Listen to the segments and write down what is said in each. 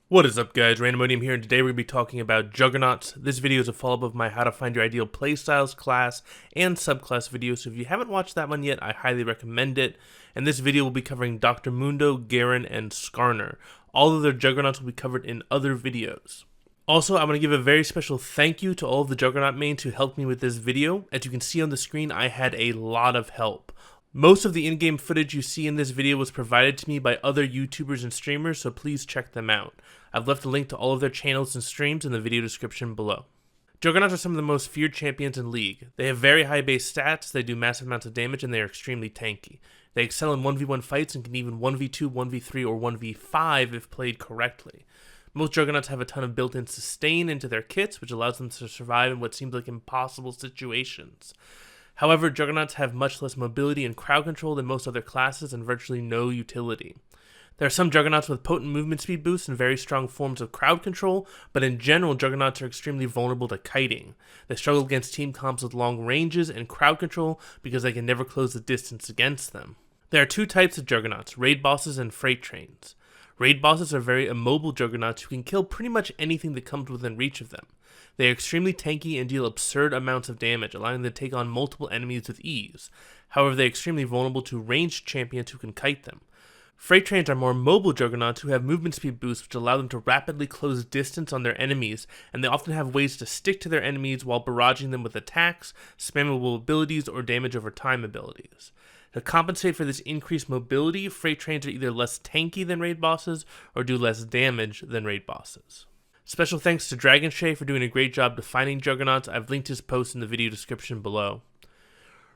What is up, guys? Randomodium here, and today we're going to be talking about Juggernauts. This video is a follow-up of my How to Find Your Ideal Playstyles class and subclass video, so if you haven't watched that one yet, I highly recommend it. And this video will be covering Dr. Mundo, Garen, and Skarner. All of their Juggernauts will be covered in other videos. Also, I'm going to give a very special thank you to all of the Juggernaut mains who helped me with this video. As you can see on the screen, I had a lot of help. Most of the in-game footage you see in this video was provided to me by other YouTubers and streamers, so please check them out. I've left a link to all of their channels and streams in the video description below. Juggernauts are some of the most feared champions in League. They have very high base stats, they do massive amounts of damage, and they are extremely tanky. They excel in 1v1 fights and can even 1v2, 1v3, or 1v5 if played correctly. Most Juggernauts have a ton of built-in sustain into their kits, which allows them to survive in what seems like impossible situations. However, Juggernauts have much less mobility and crowd control than most other classes and virtually no utility. There are some Juggernauts with potent movement speed boosts and very strong forms of crowd control, but in general, Juggernauts are extremely vulnerable to kiting. They struggle against team comps with long ranges and crowd control because they can never close the distance against them. There are two types of Juggernauts, raid bosses and freight trains. Raid bosses are very immobile Juggernauts who can kill pretty much anything that comes within reach of them. They are extremely tanky and deal absurd amounts of damage, allowing them to take on multiple enemies with ease. However, they are extremely vulnerable to ranged champions who can kite them. Freight trains are more mobile Juggernauts who have movement speed boosts which allow them to rapidly close distance on their enemies, and they often have ways to stick to their enemies while barraging them with attacks, spammable abilities, or damage over time abilities. To compensate for this increased mobility, freight trains are either less tanky than raid bosses or do less damage than raid bosses. Special thanks to Dragonshay for doing a great job defining Juggernauts. I've linked his post in the video description below.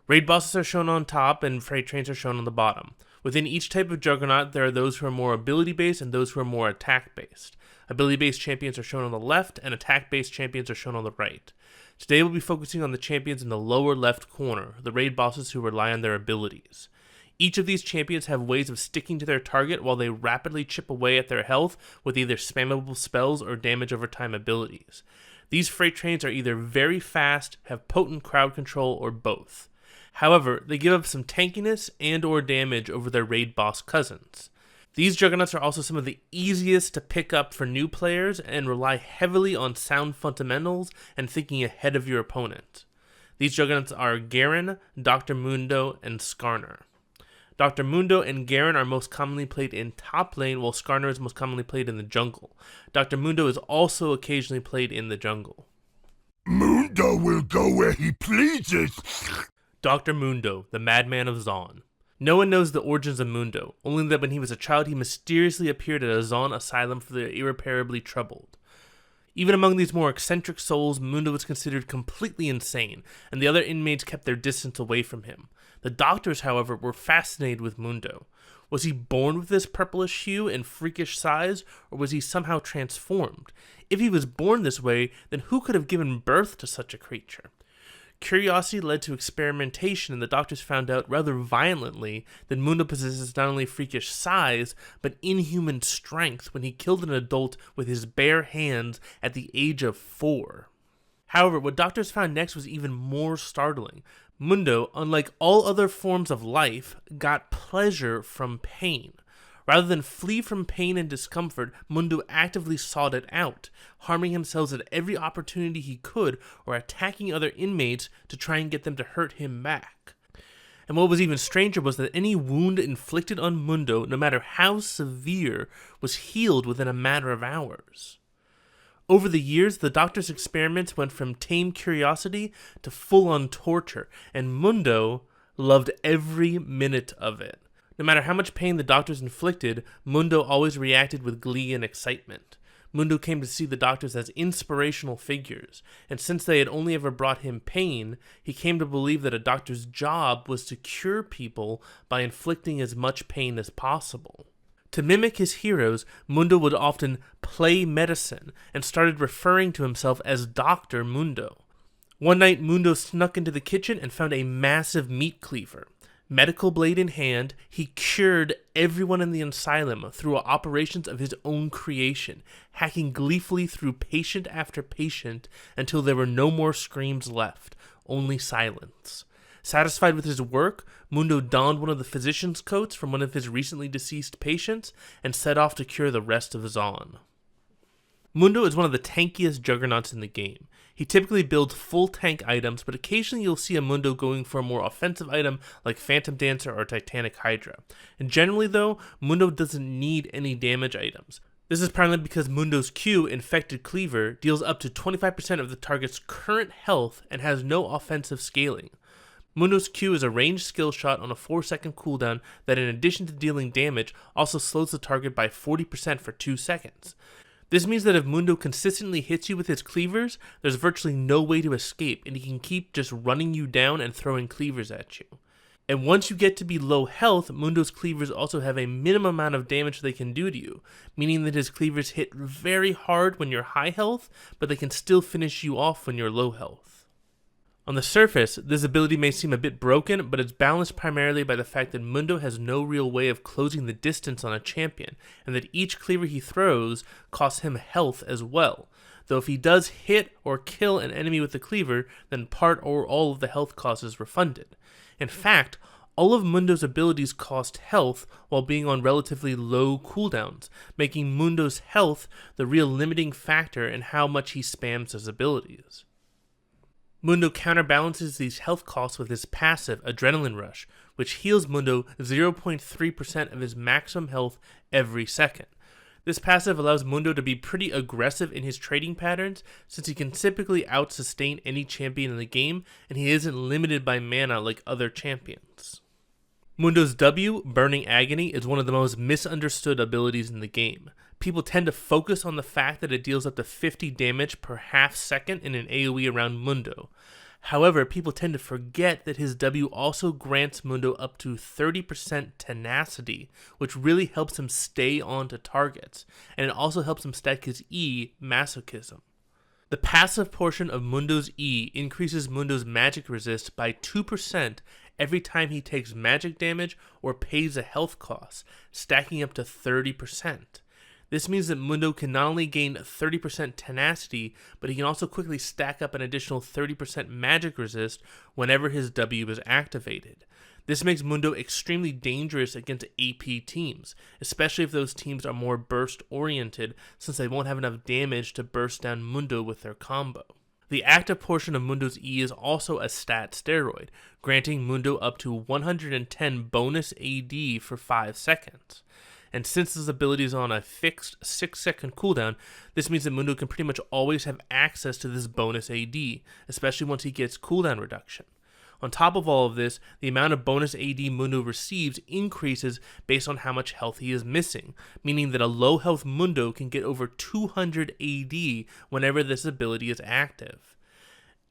Raid bosses are shown on top and freight trains are shown on the bottom. Within each type of Juggernaut, there are those who are more ability-based and those who are more attack-based. Ability-based champions are shown on the left and attack-based champions are shown on the right. Today we'll be focusing on the champions in the lower left corner, the raid bosses who rely on their abilities. Each of these champions have ways of sticking to their target while they rapidly chip away at their health with either spammable spells or damage over time abilities. These freight trains are either very fast, have potent crowd control, or both. However, they give up some tankiness and or damage over their raid boss cousins. These Juggernauts are also some of the easiest to pick up for new players and rely heavily on sound fundamentals and thinking ahead of your opponent. These Juggernauts are Garen, Dr. Mundo, and Skarner. Dr. Mundo and Garen are most commonly played in top lane, while Skarner is most commonly played in the jungle. Dr. Mundo is also occasionally played in the jungle. Mundo will go where he pleases. Dr. Mundo, the madman of Zaun. No one knows the origins of Mundo, only that when he was a child he mysteriously appeared at a Zaun asylum for the irreparably troubled. Even among these more eccentric souls, Mundo was considered completely insane, and the other inmates kept their distance away from him. The doctors, however, were fascinated with Mundo. Was he born with this purplish hue and freakish size, or was he somehow transformed? If he was born this way, then who could have given birth to such a creature? Curiosity led to experimentation, and the doctors found out rather violently that Mundo possesses not only freakish size, but inhuman strength when he killed an adult with his bare hands at the age of 4. However, what doctors found next was even more startling. Mundo, unlike all other forms of life, got pleasure from pain. Rather than flee from pain and discomfort, Mundo actively sought it out, harming himself at every opportunity he could or attacking other inmates to try and get them to hurt him back. And what was even stranger was that any wound inflicted on Mundo, no matter how severe, was healed within a matter of hours. Over the years, the doctor's experiments went from tame curiosity to full-on torture, and Mundo loved every minute of it. No matter how much pain the doctors inflicted, Mundo always reacted with glee and excitement. Mundo came to see the doctors as inspirational figures, and since they had only ever brought him pain, he came to believe that a doctor's job was to cure people by inflicting as much pain as possible. To mimic his heroes, Mundo would often play medicine and started referring to himself as Dr. Mundo. One night, Mundo snuck into the kitchen and found a massive meat cleaver. Medical blade in hand, he cured everyone in the asylum through operations of his own creation, hacking gleefully through patient after patient until there were no more screams left, only silence. Satisfied with his work, Mundo donned one of the physician's coats from one of his recently deceased patients and set off to cure the rest of Zaun. Mundo is one of the tankiest Juggernauts in the game. He typically builds full tank items, but occasionally you'll see a Mundo going for a more offensive item like Phantom Dancer or Titanic Hydra. And generally though, Mundo doesn't need any damage items. This is primarily because Mundo Skew, Infected Cleaver, deals up to 25% of the target's current health and has no offensive scaling. Mundo Skew is a ranged skill shot on a 4-second cooldown that, in addition to dealing damage, also slows the target by 40% for 2 seconds. This means that if Mundo consistently hits you with his cleavers, there's virtually no way to escape, and he can keep just running you down and throwing cleavers at you. And once you get to be low health, Mundo's cleavers also have a minimum amount of damage they can do to you, meaning that his cleavers hit very hard when you're high health, but they can still finish you off when you're low health. On the surface, this ability may seem a bit broken, but it's balanced primarily by the fact that Mundo has no real way of closing the distance on a champion, and that each cleaver he throws costs him health as well. Though if he does hit or kill an enemy with the cleaver, then part or all of the health cost is refunded. In fact, all of Mundo's abilities cost health while being on relatively low cooldowns, making Mundo's health the real limiting factor in how much he spams his abilities. Mundo counterbalances these health costs with his passive, Adrenaline Rush, which heals Mundo 0.3% of his maximum health every second. This passive allows Mundo to be pretty aggressive in his trading patterns, since he can typically out-sustain any champion in the game, and he isn't limited by mana like other champions. Mundo's W, Burning Agony, is one of the most misunderstood abilities in the game. People tend to focus on the fact that it deals up to 50 damage per half second in an AoE around Mundo. However, people tend to forget that his W also grants Mundo up to 30% tenacity, which really helps him stay on to targets, and it also helps him stack his E, Masochism. The passive portion of Mundo's E increases Mundo's magic resist by 2% every time he takes magic damage or pays a health cost, stacking up to 30%. This means that Mundo can not only gain 30% tenacity, but he can also quickly stack up an additional 30% magic resist whenever his W is activated. This makes Mundo extremely dangerous against AP teams, especially if those teams are more burst oriented, since they won't have enough damage to burst down Mundo with their combo. The active portion of Mundo's E is also a stat steroid, granting Mundo up to 110 bonus AD for 5 seconds. And since this ability is on a fixed 6-second cooldown, this means that Mundo can pretty much always have access to this bonus AD, especially once he gets cooldown reduction. On top of all of this, the amount of bonus AD Mundo receives increases based on how much health he is missing, meaning that a low health Mundo can get over 200 AD whenever this ability is active.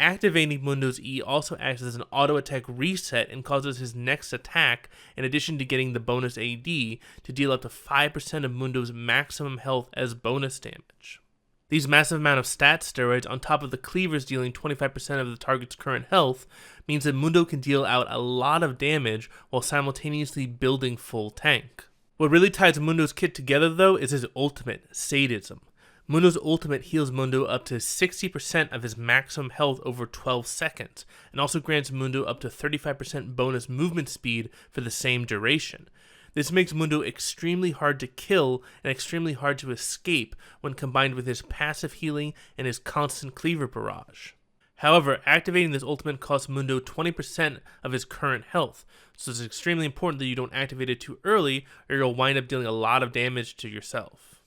Activating Mundo's E also acts as an auto attack reset and causes his next attack, in addition to getting the bonus AD, to deal up to 5% of Mundo's maximum health as bonus damage. These massive amount of stat steroids on top of the cleavers dealing 25% of the target's current health means that Mundo can deal out a lot of damage while simultaneously building full tank. What really ties Mundo's kit together though is his ultimate, Sadism. Mundo's ultimate heals Mundo up to 60% of his maximum health over 12 seconds, and also grants Mundo up to 35% bonus movement speed for the same duration. This makes Mundo extremely hard to kill and extremely hard to escape when combined with his passive healing and his constant cleaver barrage. However, activating this ultimate costs Mundo 20% of his current health, so it's extremely important that you don't activate it too early or you'll wind up dealing a lot of damage to yourself.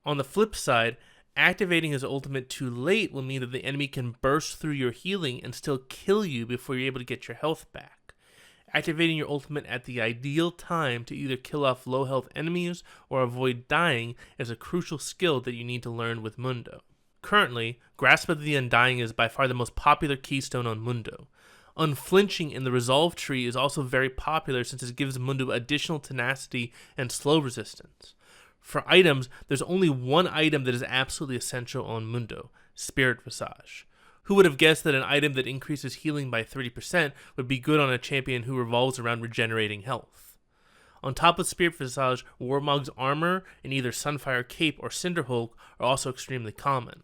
On the flip side, activating his ultimate too late will mean that the enemy can burst through your healing and still kill you before you're able to get your health back. Activating your ultimate at the ideal time to either kill off low health enemies or avoid dying is a crucial skill that you need to learn with Mundo. Currently, Grasp of the Undying is by far the most popular keystone on Mundo. Unflinching in the Resolve tree is also very popular since it gives Mundo additional tenacity and slow resistance. For items, there's only one item that is absolutely essential on Mundo, Spirit Visage. Who would have guessed that an item that increases healing by 30% would be good on a champion who revolves around regenerating health? On top of Spirit Visage, Warmog's armor in either Sunfire Cape or Cinderhulk are also extremely common.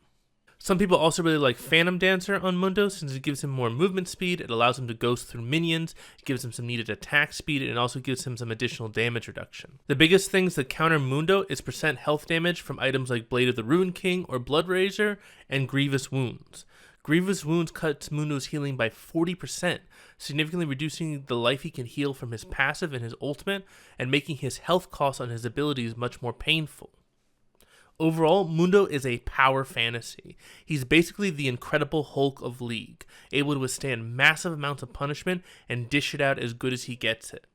Some people also really like Phantom Dancer on Mundo since it gives him more movement speed, it allows him to ghost through minions, it gives him some needed attack speed, and also gives him some additional damage reduction. The biggest things that counter Mundo is % health damage from items like Blade of the Ruined King or Blood Razor, and Grievous Wounds. Grievous Wounds cuts Mundo's healing by 40%, significantly reducing the life he can heal from his passive and his ultimate, and making his health costs on his abilities much more painful. Overall, Mundo is a power fantasy. He's basically the Incredible Hulk of League, able to withstand massive amounts of punishment and dish it out as good as he gets it.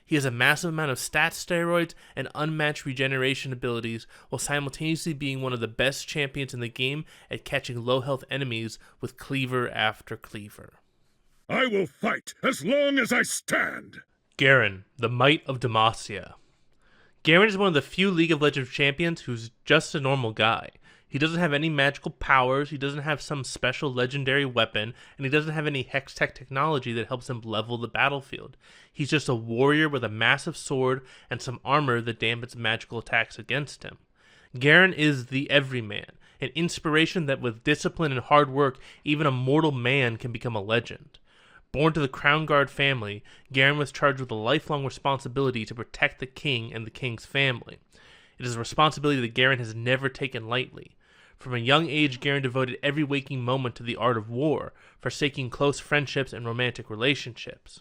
He has a massive amount of stat steroids and unmatched regeneration abilities, while simultaneously being one of the best champions in the game at catching low health enemies with cleaver after cleaver. I will fight as long as I stand! Garen, the Might of Demacia. Garen is one of the few League of Legends champions who's just a normal guy. He doesn't have any magical powers, he doesn't have some special legendary weapon, and he doesn't have any hex tech technology that helps him level the battlefield. He's just a warrior with a massive sword and some armor that dampens magical attacks against him. Garen is the everyman, an inspiration that with discipline and hard work, even a mortal man can become a legend. Born to the Crown Guard family, Garen was charged with a lifelong responsibility to protect the king and the king's family. It is a responsibility that Garen has never taken lightly. From a young age, Garen devoted every waking moment to the art of war, forsaking close friendships and romantic relationships.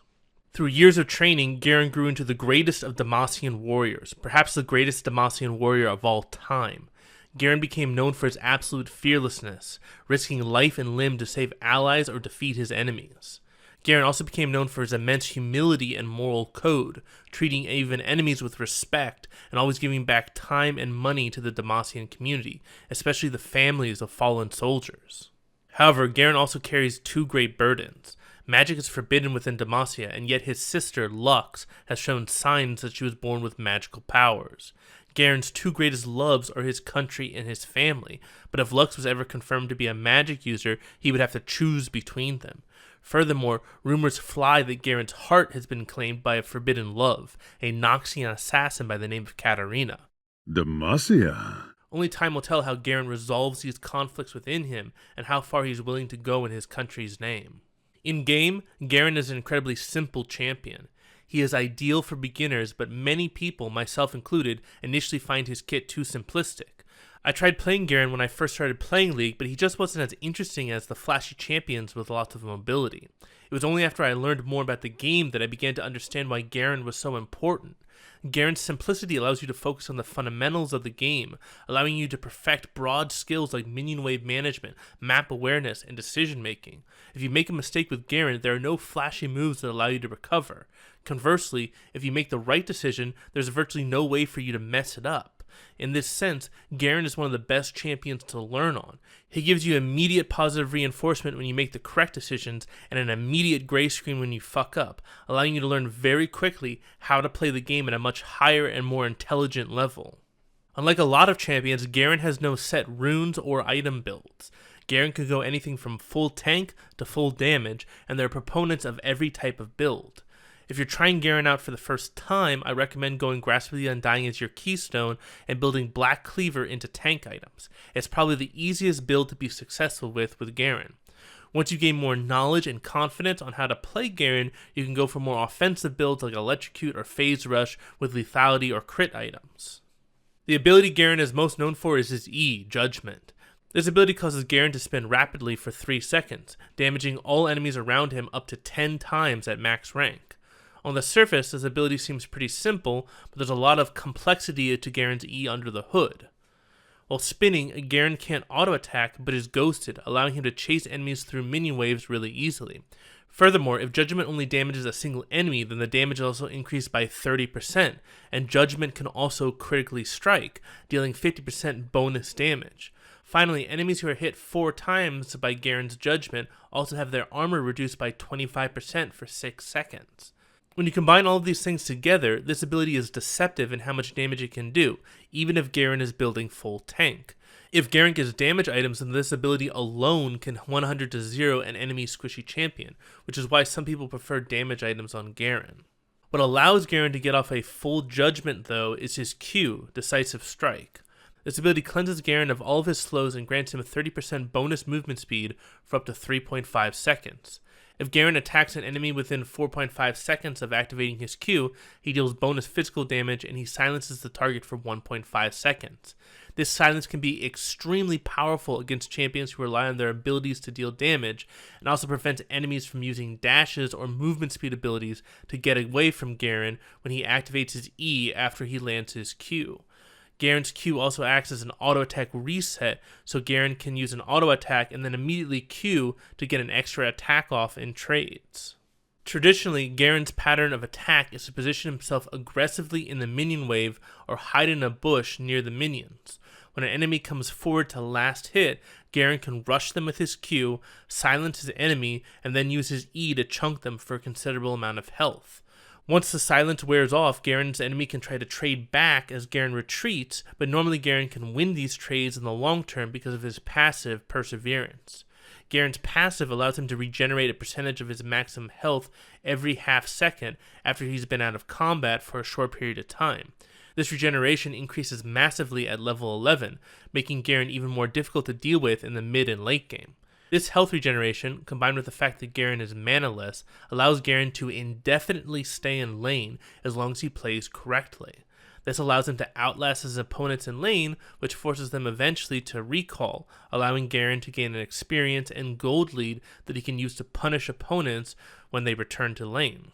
Through years of training, Garen grew into the greatest of Demacian warriors, perhaps the greatest Demacian warrior of all time. Garen became known for his absolute fearlessness, risking life and limb to save allies or defeat his enemies. Garen also became known for his immense humility and moral code, treating even enemies with respect and always giving back time and money to the Demacian community, especially the families of fallen soldiers. However, Garen also carries two great burdens. Magic is forbidden within Demacia, and yet his sister, Lux, has shown signs that she was born with magical powers. Garen's two greatest loves are his country and his family, but if Lux was ever confirmed to be a magic user, he would have to choose between them. Furthermore, rumors fly that Garen's heart has been claimed by a forbidden love, a Noxian assassin by the name of Katarina. Demacia? Only time will tell how Garen resolves these conflicts within him and how far he's willing to go in his country's name. In-game, Garen is an incredibly simple champion. He is ideal for beginners, but many people, myself included, initially find his kit too simplistic. I tried playing Garen when I first started playing League, but he just wasn't as interesting as the flashy champions with lots of mobility. It was only after I learned more about the game that I began to understand why Garen was so important. Garen's simplicity allows you to focus on the fundamentals of the game, allowing you to perfect broad skills like minion wave management, map awareness, and decision making. If you make a mistake with Garen, there are no flashy moves that allow you to recover. Conversely, if you make the right decision, there's virtually no way for you to mess it up. In this sense, Garen is one of the best champions to learn on. He gives you immediate positive reinforcement when you make the correct decisions and an immediate gray screen when you fuck up, allowing you to learn very quickly how to play the game at a much higher and more intelligent level. Unlike a lot of champions, Garen has no set runes or item builds. Garen can go anything from full tank to full damage, and there are proponents of every type of build. If you're trying Garen out for the first time, I recommend going Grasp of the Undying as your keystone and building Black Cleaver into tank items. It's probably the easiest build to be successful with Garen. Once you gain more knowledge and confidence on how to play Garen, you can go for more offensive builds like Electrocute or Phase Rush with lethality or crit items. The ability Garen is most known for is his E, Judgment. This ability causes Garen to spin rapidly for 3 seconds, damaging all enemies around him up to 10 times at max rank. On the surface, this ability seems pretty simple, but there's a lot of complexity to Garen's E under the hood. While spinning, Garen can't auto-attack, but is ghosted, allowing him to chase enemies through minion waves really easily. Furthermore, if Judgment only damages a single enemy, then the damage is also increased by 30%, and Judgment can also critically strike, dealing 50% bonus damage. Finally, enemies who are hit 4 times by Garen's Judgment also have their armor reduced by 25% for 6 seconds. When you combine all of these things together, this ability is deceptive in how much damage it can do, even if Garen is building full tank. If Garen gets damage items, then this ability alone can 100 to 0 an enemy squishy champion, which is why some people prefer damage items on Garen. What allows Garen to get off a full Judgment though is his Q, Decisive Strike. This ability cleanses Garen of all of his slows and grants him a 30% bonus movement speed for up to 3.5 seconds. If Garen attacks an enemy within 4.5 seconds of activating his Q, he deals bonus physical damage and he silences the target for 1.5 seconds. This silence can be extremely powerful against champions who rely on their abilities to deal damage, and also prevents enemies from using dashes or movement speed abilities to get away from Garen when he activates his E after he lands his Q. Garen's Q also acts as an auto attack reset, so Garen can use an auto attack and then immediately Q to get an extra attack off in trades. Traditionally, Garen's pattern of attack is to position himself aggressively in the minion wave or hide in a bush near the minions. When an enemy comes forward to last hit, Garen can rush them with his Q, silence his enemy, and then use his E to chunk them for a considerable amount of health. Once the silence wears off, Garen's enemy can try to trade back as Garen retreats, but normally Garen can win these trades in the long term because of his passive Perseverance. Garen's passive allows him to regenerate a percentage of his maximum health every half second after he's been out of combat for a short period of time. This regeneration increases massively at level 11, making Garen even more difficult to deal with in the mid and late game. This health regeneration, combined with the fact that Garen is mana-less, allows Garen to indefinitely stay in lane as long as he plays correctly. This allows him to outlast his opponents in lane, which forces them eventually to recall, allowing Garen to gain an experience and gold lead that he can use to punish opponents when they return to lane.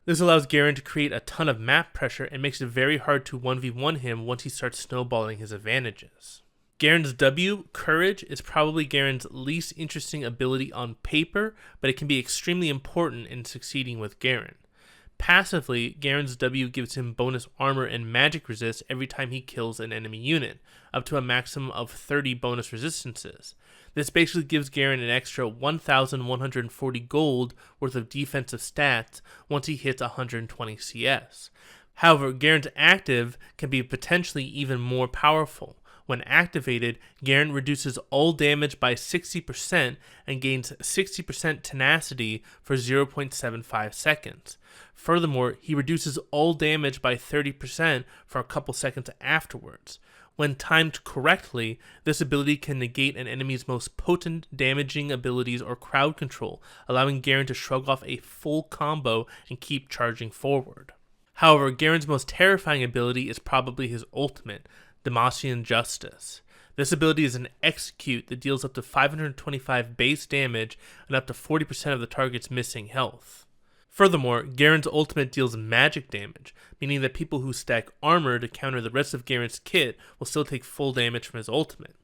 This allows Garen to create a ton of map pressure and makes it very hard to 1v1 him once he starts snowballing his advantages. Garen's W, Courage, is probably Garen's least interesting ability on paper, but it can be extremely important in succeeding with Garen. Passively, Garen's W gives him bonus armor and magic resist every time he kills an enemy unit, up to a maximum of 30 bonus resistances. This basically gives Garen an extra 1,140 gold worth of defensive stats once he hits 120 CS. However, Garen's active can be potentially even more powerful. When activated, Garen reduces all damage by 60% and gains 60% tenacity for 0.75 seconds. Furthermore, he reduces all damage by 30% for a couple seconds afterwards. When timed correctly, this ability can negate an enemy's most potent damaging abilities or crowd control, allowing Garen to shrug off a full combo and keep charging forward. However, Garen's most terrifying ability is probably his ultimate, Demacian Justice. This ability is an execute that deals up to 525 base damage and up to 40% of the target's missing health. Furthermore, Garen's ultimate deals magic damage, meaning that people who stack armor to counter the rest of Garen's kit will still take full damage from his ultimate.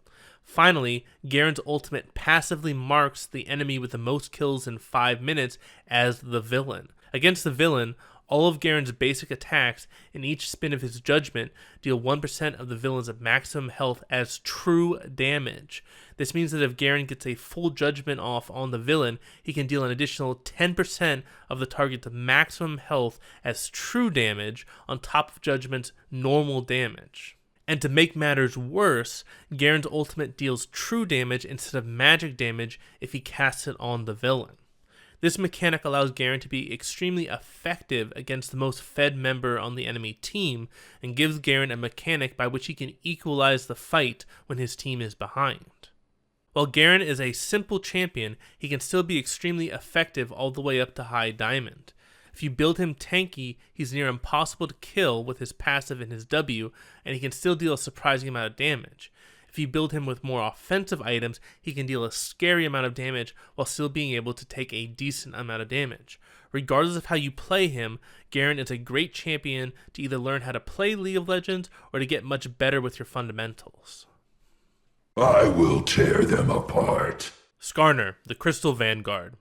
Finally, Garen's ultimate passively marks the enemy with the most kills in 5 minutes as the villain. Against the villain, all of Garen's basic attacks in each spin of his judgment deal 1% of the villain's maximum health as true damage. This means that if Garen gets a full judgment off on the villain, he can deal an additional 10% of the target's maximum health as true damage on top of judgment's normal damage. And to make matters worse, Garen's ultimate deals true damage instead of magic damage if he casts it on the villain. This mechanic allows Garen to be extremely effective against the most fed member on the enemy team, and gives Garen a mechanic by which he can equalize the fight when his team is behind. While Garen is a simple champion, he can still be extremely effective all the way up to high diamond. If you build him tanky, he's near impossible to kill with his passive and his W, and he can still deal a surprising amount of damage. If you build him with more offensive items, he can deal a scary amount of damage while still being able to take a decent amount of damage. Regardless of how you play him, Garen is a great champion to either learn how to play League of Legends or to get much better with your fundamentals. I will tear them apart. Skarner, the Crystal Vanguard.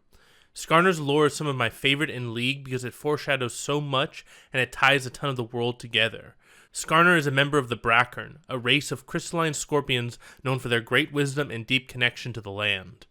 Skarner's lore is some of my favorite in League because it foreshadows so much and it ties a ton of the world together. Skarner is a member of the Brackern, a race of crystalline scorpions known for their great wisdom and deep connection to the land.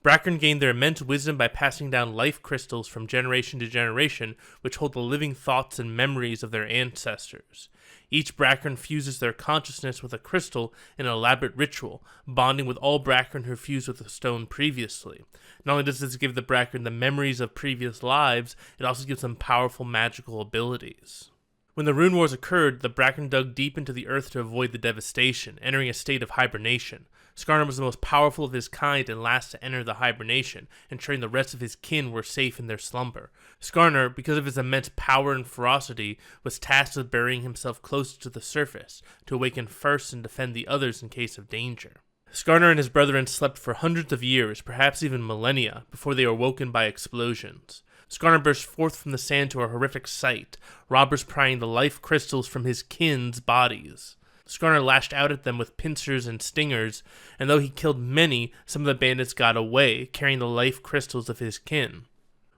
Brackern gained their immense wisdom by passing down life crystals from generation to generation, which hold the living thoughts and memories of their ancestors. Each Brackern fuses their consciousness with a crystal in an elaborate ritual, bonding with all Brackern who fused with the stone previously. Not only does this give the Brackern the memories of previous lives, it also gives them powerful magical abilities. When the Rune Wars occurred, the Bracken dug deep into the earth to avoid the devastation, entering a state of hibernation. Skarner was the most powerful of his kind and last to enter the hibernation, ensuring the rest of his kin were safe in their slumber. Skarner, because of his immense power and ferocity, was tasked with burying himself close to the surface, to awaken first and defend the others in case of danger. Skarner and his brethren slept for hundreds of years, perhaps even millennia, before they were woken by explosions. Skarner burst forth from the sand to a horrific sight, robbers prying the life crystals from his kin's bodies. Skarner lashed out at them with pincers and stingers, and though he killed many, some of the bandits got away, carrying the life crystals of his kin.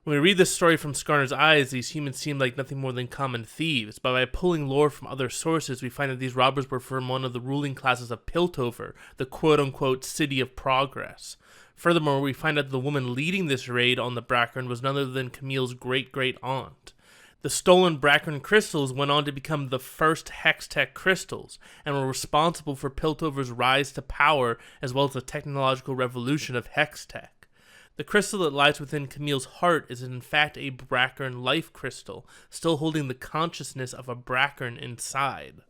When we read this story from Skarner's eyes, these humans seem like nothing more than common thieves, but by pulling lore from other sources, we find that these robbers were from one of the ruling classes of Piltover, the quote-unquote City of Progress. Furthermore, we find out that the woman leading this raid on the Bracken was none other than Camille's great-great-aunt. The stolen Bracken crystals went on to become the first Hextech crystals, and were responsible for Piltover's rise to power as well as the technological revolution of Hextech. The crystal that lies within Camille's heart is in fact a Bracken life crystal, still holding the consciousness of a Bracken inside.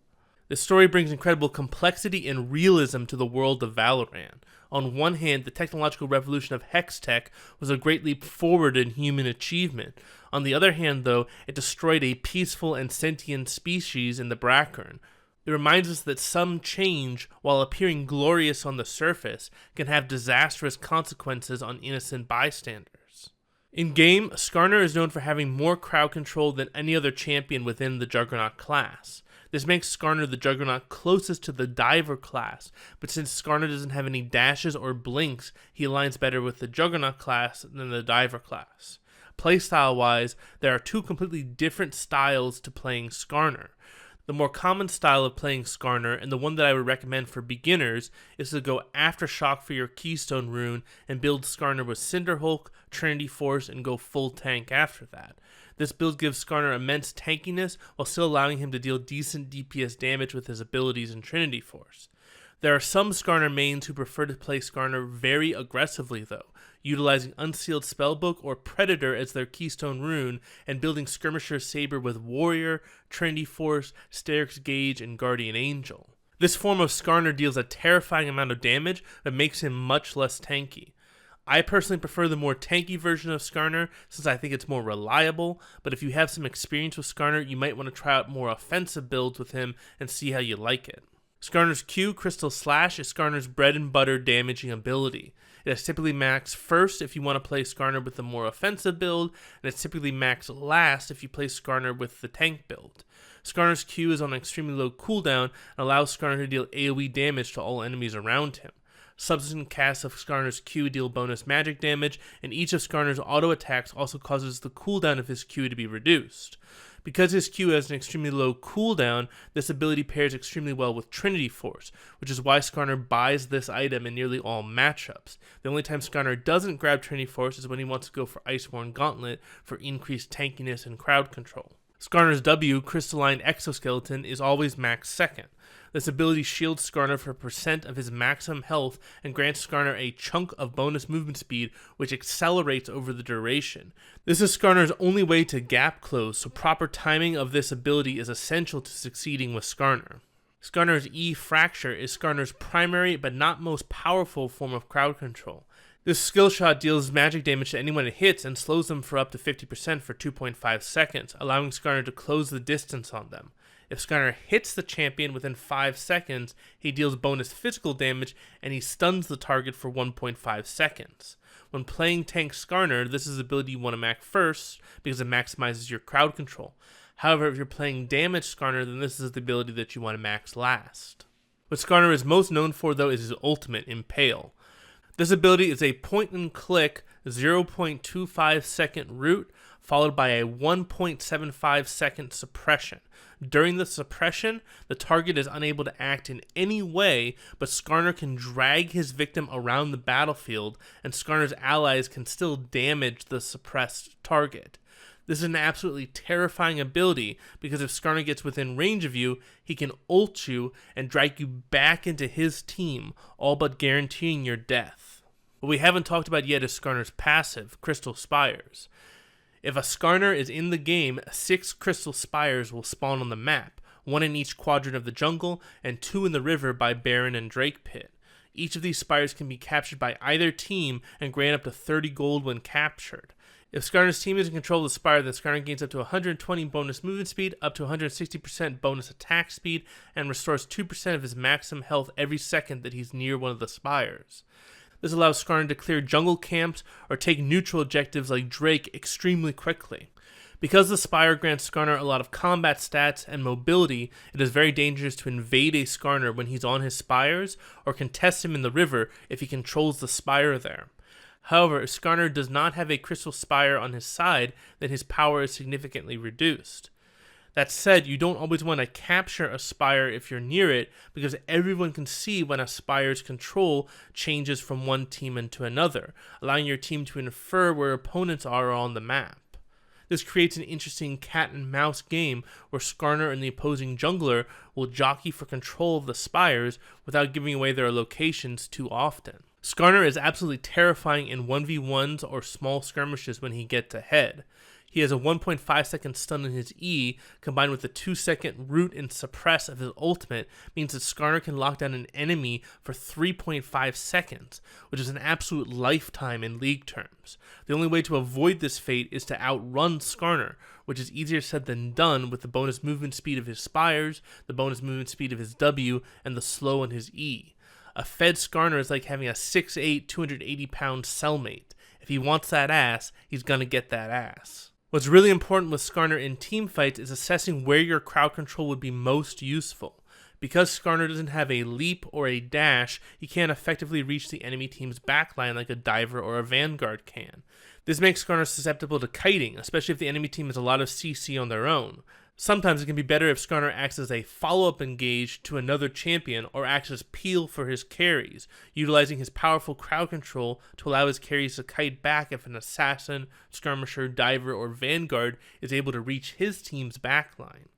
This story brings incredible complexity and realism to the world of Valorant. On one hand, the technological revolution of Hextech was a great leap forward in human achievement. On the other hand, though, it destroyed a peaceful and sentient species in the Bracken. It reminds us that some change, while appearing glorious on the surface, can have disastrous consequences on innocent bystanders. In-game, Skarner is known for having more crowd control than any other champion within the Juggernaut class. This makes Skarner the Juggernaut closest to the Diver class, but since Skarner doesn't have any dashes or blinks, he aligns better with the Juggernaut class than the Diver class. Playstyle-wise, there are two completely different styles to playing Skarner. The more common style of playing Skarner, and the one that I would recommend for beginners, is to go Aftershock for your Keystone rune and build Skarner with Cinderhulk, Trinity Force, and go full tank after that. This build gives Skarner immense tankiness while still allowing him to deal decent DPS damage with his abilities in Trinity Force. There are some Skarner mains who prefer to play Skarner very aggressively though, utilizing Unsealed Spellbook or Predator as their keystone rune and building Skirmisher's Saber with Warrior, Trinity Force, Steric's Gauge, and Guardian Angel. This form of Skarner deals a terrifying amount of damage but makes him much less tanky. I personally prefer the more tanky version of Skarner since I think it's more reliable, but if you have some experience with Skarner, you might want to try out more offensive builds with him and see how you like it. Skarner's Q, Crystal Slash, is Skarner's bread and butter damaging ability. It is typically maxed first if you want to play Skarner with the more offensive build, and it's typically maxed last if you play Skarner with the tank build. Skarner's Q is on an extremely low cooldown and allows Skarner to deal AoE damage to all enemies around him. Subsequent casts of Skarner's Q deal bonus magic damage, and each of Skarner's auto attacks also causes the cooldown of his Q to be reduced. Because his Q has an extremely low cooldown, this ability pairs extremely well with Trinity Force, which is why Skarner buys this item in nearly all matchups. The only time Skarner doesn't grab Trinity Force is when he wants to go for Iceborne Gauntlet for increased tankiness and crowd control. Skarner's W, Crystalline Exoskeleton, is always maxed second. This ability shields Skarner for a percent of his maximum health and grants Skarner a chunk of bonus movement speed which accelerates over the duration. This is Skarner's only way to gap close, so proper timing of this ability is essential to succeeding with Skarner. Skarner's E, Fracture, is Skarner's primary but not most powerful form of crowd control. This skill shot deals magic damage to anyone it hits and slows them for up to 50% for 2.5 seconds, allowing Skarner to close the distance on them. If Skarner hits the champion within 5 seconds, he deals bonus physical damage and he stuns the target for 1.5 seconds. When playing tank Skarner, this is the ability you want to max first because it maximizes your crowd control. However, if you're playing damage Skarner, then this is the ability that you want to max last. What Skarner is most known for though is his ultimate, Impale. This ability is a point-and-click 0.25 second root followed by a 1.75 second suppression. During the suppression, the target is unable to act in any way, but Skarner can drag his victim around the battlefield, and Skarner's allies can still damage the suppressed target. This is an absolutely terrifying ability, because if Skarner gets within range of you, he can ult you and drag you back into his team, all but guaranteeing your death. What we haven't talked about yet is Skarner's passive, Crystal Spires. If a Skarner is in the game, 6 crystal spires will spawn on the map, 1 in each quadrant of the jungle, and 2 in the river by Baron and Drake Pit. Each of these spires can be captured by either team and grant up to 30 gold when captured. If Skarner's team is in control of the spire, then Skarner gains up to 120 bonus movement speed, up to 160% bonus attack speed, and restores 2% of his maximum health every second that he's near one of the spires. This allows Skarner to clear jungle camps or take neutral objectives like Drake extremely quickly. Because the Spire grants Skarner a lot of combat stats and mobility, it is very dangerous to invade a Skarner when he's on his Spires, or contest him in the river if he controls the Spire there. However, if Skarner does not have a Crystal Spire on his side, then his power is significantly reduced. That said, you don't always want to capture a Spire if you're near it, because everyone can see when a Spire's control changes from one team into another, allowing your team to infer where opponents are on the map. This creates an interesting cat and mouse game where Skarner and the opposing jungler will jockey for control of the Spires without giving away their locations too often. Skarner is absolutely terrifying in 1v1s or small skirmishes when he gets ahead. He has a 1.5 second stun in his E, combined with the 2 second root and suppress of his ultimate, means that Skarner can lock down an enemy for 3.5 seconds, which is an absolute lifetime in League terms. The only way to avoid this fate is to outrun Skarner, which is easier said than done with the bonus movement speed of his Spires, the bonus movement speed of his W, and the slow on his E. A fed Skarner is like having a 6'8", 280-pound cellmate. If he wants that ass, he's gonna get that ass. What's really important with Skarner in teamfights is assessing where your crowd control would be most useful. Because Skarner doesn't have a leap or a dash, he can't effectively reach the enemy team's backline like a diver or a vanguard can. This makes Skarner susceptible to kiting, especially if the enemy team has a lot of CC on their own. Sometimes it can be better if Skarner acts as a follow-up engage to another champion or acts as peel for his carries, utilizing his powerful crowd control to allow his carries to kite back if an assassin, skirmisher, diver, or vanguard is able to reach his team's backline.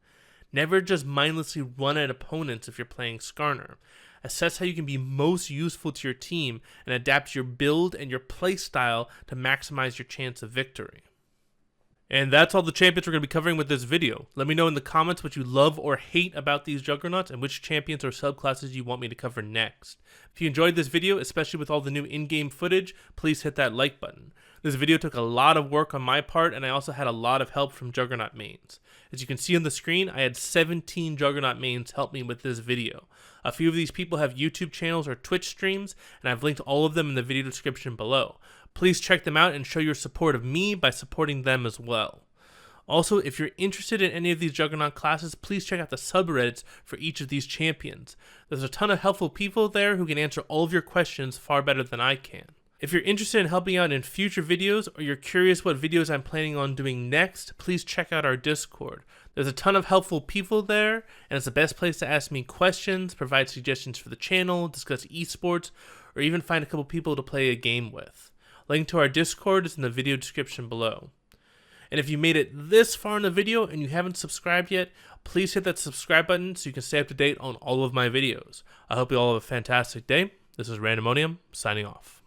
Never just mindlessly run at opponents if you're playing Skarner. Assess how you can be most useful to your team and adapt your build and your playstyle to maximize your chance of victory. And that's all the champions we're going to be covering with this video. Let me know in the comments what you love or hate about these Juggernauts and which champions or subclasses you want me to cover next. If you enjoyed this video, especially with all the new in-game footage, please hit that like button. This video took a lot of work on my part, and I also had a lot of help from Juggernaut mains. As you can see on the screen, I had 17 Juggernaut mains help me with this video. A few of these people have YouTube channels or Twitch streams, and I've linked all of them in the video description below. Please check them out and show your support of me by supporting them as well. Also, if you're interested in any of these Juggernaut classes, please check out the subreddits for each of these champions. There's a ton of helpful people there who can answer all of your questions far better than I can. If you're interested in helping out in future videos, or you're curious what videos I'm planning on doing next, please check out our Discord. There's a ton of helpful people there, and it's the best place to ask me questions, provide suggestions for the channel, discuss esports, or even find a couple people to play a game with. Link to our Discord is in the video description below. And if you made it this far in the video and you haven't subscribed yet, please hit that subscribe button so you can stay up to date on all of my videos. I hope you all have a fantastic day. This is Randomonium, signing off.